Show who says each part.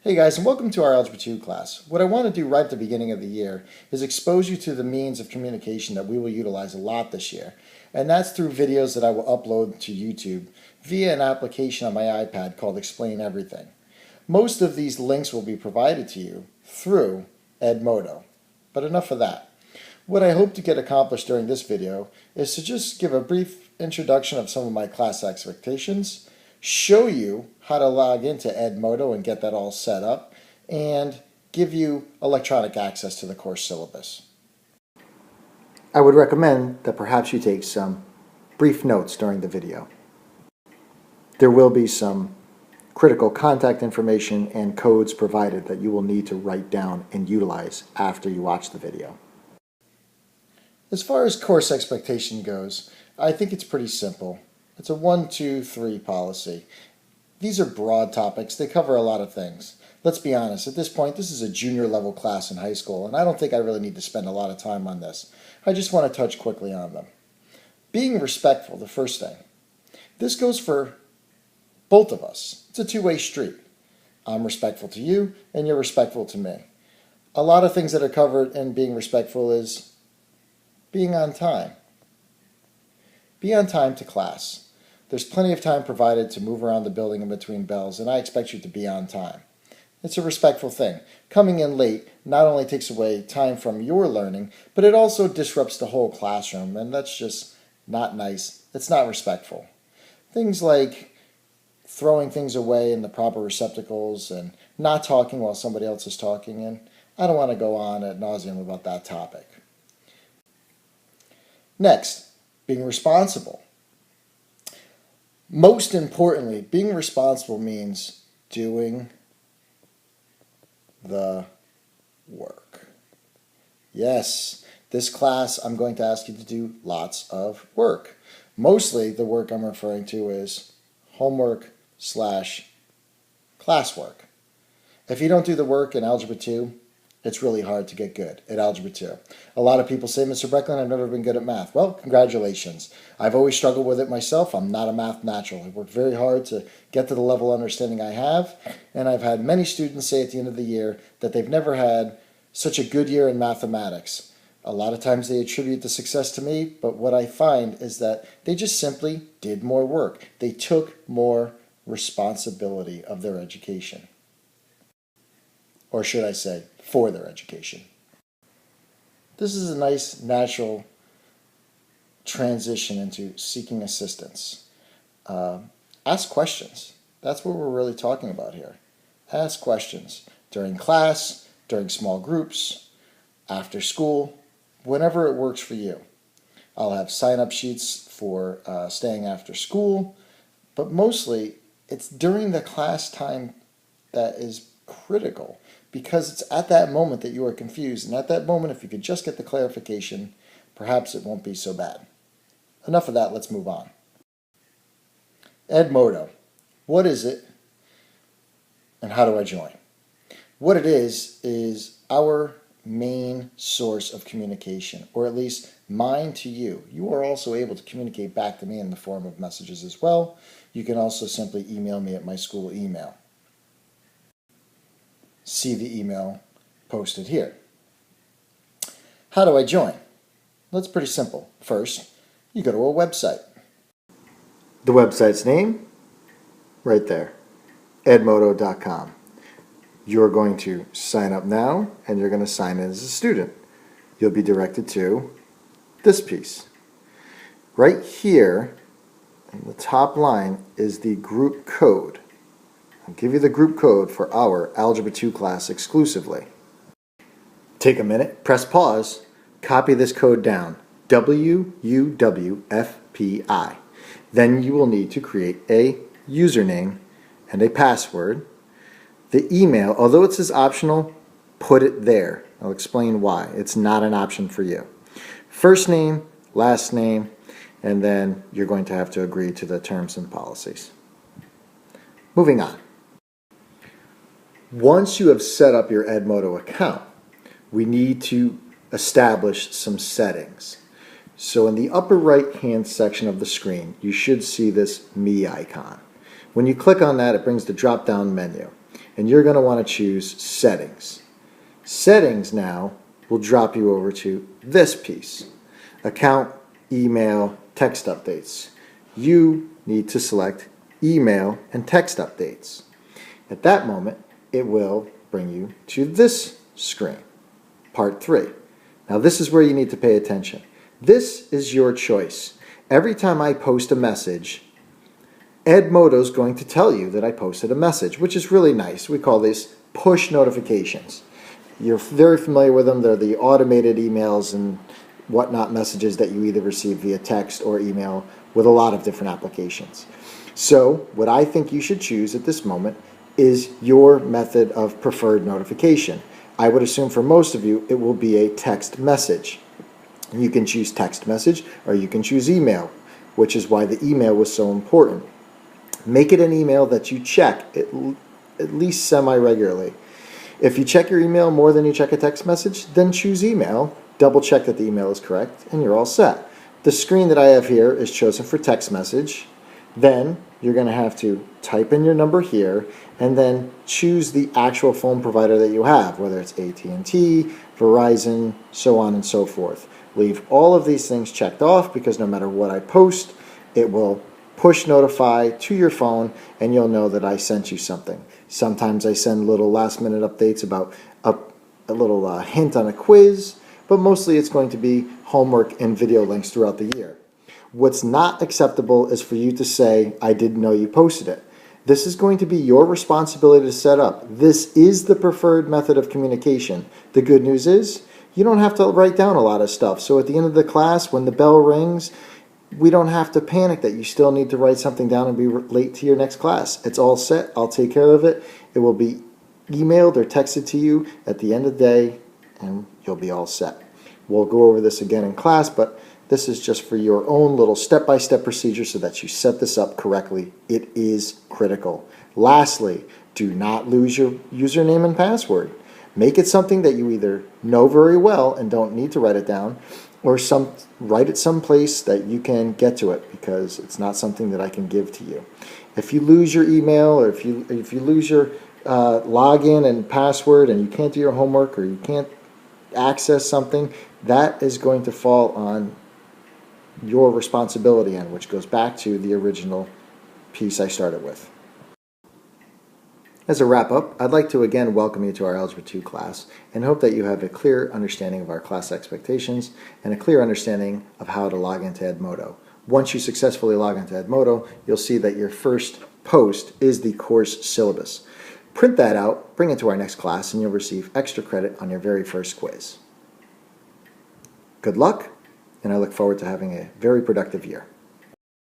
Speaker 1: Hey guys, and welcome to our Algebra 2 class. What I want to do right at the beginning of the year is expose you to the means of communication that we will utilize a lot this year. And that's through videos that I will upload to YouTube via an application on my iPad called Explain Everything. Most of these links will be provided to you through Edmodo. But enough of that. What I hope to get accomplished during this video is to just give a brief introduction of some of my class expectations, show you how to log into Edmodo and get that all set up, and give you electronic access to the course syllabus. I would recommend that perhaps you take some brief notes during the video. There will be some critical contact information and codes provided that you will need to write down and utilize after you watch the video. As far as course expectation goes, I think it's pretty simple. It's a 1, 2, 3 policy. These are broad topics. They cover a lot of things. Let's be honest, at this point, this is a junior level class in high school, and I don't think I really need to spend a lot of time on this. I just want to touch quickly on them. Being respectful, the first thing. This goes for both of us. It's a two-way street. I'm respectful to you, and you're respectful to me. A lot of things that are covered in being respectful is being on time. Be on time to class. There's plenty of time provided to move around the building in between bells, and I expect you to be on time. It's a respectful thing. Coming in late not only takes away time from your learning, but it also disrupts the whole classroom, and that's just not nice. It's not respectful. Things like throwing things away in the proper receptacles and not talking while somebody else is talking, and I don't want to go on ad nauseum about that topic. Next, being responsible. Most importantly, being responsible means doing the work. Yes, this class I'm going to ask you to do lots of work. Mostly the work I'm referring to is homework / classwork. If you don't do the work in Algebra 2, it's really hard to get good at Algebra 2. A lot of people say, Mr. Brecklin, I've never been good at math. Well, congratulations. I've always struggled with it myself. I'm not a math natural. I've worked very hard to get to the level of understanding I have, and I've had many students say at the end of the year that they've never had such a good year in mathematics. A lot of times they attribute the success to me, but what I find is that they just simply did more work. They took more responsibility of their education. Or should I say, for their education. This is a nice, natural transition into seeking assistance. Ask questions. That's what we're really talking about here. Ask questions during class, during small groups, after school, whenever it works for you. I'll have sign-up sheets for staying after school, but mostly it's during the class time that is critical, because it's at that moment that you are confused, and at that moment, if you could just get the clarification, perhaps it won't be so bad. Enough of that, let's move on. Edmodo. What is it, and how do I join? What it is our main source of communication, or at least mine to you. You are also able to communicate back to me in the form of messages as well. You can also simply email me at my school email. See the email posted here. How do I join? That's pretty simple. First, you go to a website. The website's name, right there, edmodo.com. You're going to sign up now, and you're going to sign in as a student. You'll be directed to this piece. Right here, in the top line, is the group code. I'll give you the group code for our Algebra 2 class exclusively. Take a minute, press pause, copy this code down, WUWFPI. Then you will need to create a username and a password. The email, although it says optional, put it there. I'll explain why. It's not an option for you. First name, last name, and then you're going to have to agree to the terms and policies. Moving on. Once you have set up your Edmodo account, we need to establish some settings. So in the upper right hand section of the screen, you should see this Me icon. When you click on that, it brings the drop down menu. and you're going to want to choose Settings. Settings now will drop you over to this piece, Account, Email, Text Updates. You need to select Email and Text Updates. At that moment, it will bring you to this screen, Part 3. Now this is where you need to pay attention. This is your choice. Every time I post a message, Edmodo is going to tell you that I posted a message, which is really nice. We call these push notifications. You're very familiar with them. They're the automated emails and whatnot messages that you either receive via text or email with a lot of different applications. So what I think you should choose at this moment is your method of preferred notification. I would assume for most of you it will be a text message. You can choose text message or you can choose email, which is why the email was so important. Make it an email that you check at least semi-regularly. If you check your email more than you check a text message, then choose email, double check that the email is correct, and you're all set. The screen that I have here is chosen for text message. Then you're going to have to type in your number here and then choose the actual phone provider that you have, whether it's AT&T, Verizon, so on and so forth. Leave all of these things checked off because no matter what I post, it will push notify to your phone and you'll know that I sent you something. Sometimes I send little last minute updates about a little hint on a quiz, but mostly it's going to be homework and video links throughout the year. What's not acceptable is for you to say, I didn't know you posted it. This is going to be your responsibility to set up. This is the preferred method of communication. The good news is you don't have to write down a lot of stuff. So at the end of the class, when the bell rings, we don't have to panic that you still need to write something down and be late to your next class. It's all set. I'll take care of it. It will be emailed or texted to you at the end of the day, and you'll be all set. We'll go over this again in class, but this is just for your own little step-by-step procedure so that you set this up correctly. It is critical. Lastly, do not lose your username and password. Make it something that you either know very well and don't need to write it down, or write it someplace that you can get to it because it's not something that I can give to you. If you lose your email or if you lose your login and password and you can't do your homework or you can't access something, that is going to fall on your responsibility end, which goes back to the original piece I started with. As a wrap-up, I'd like to again welcome you to our Algebra 2 class and hope that you have a clear understanding of our class expectations and a clear understanding of how to log into Edmodo. Once you successfully log into Edmodo, you'll see that your first post is the course syllabus. Print that out, bring it to our next class, and you'll receive extra credit on your very first quiz. Good luck, and I look forward to having a very productive year.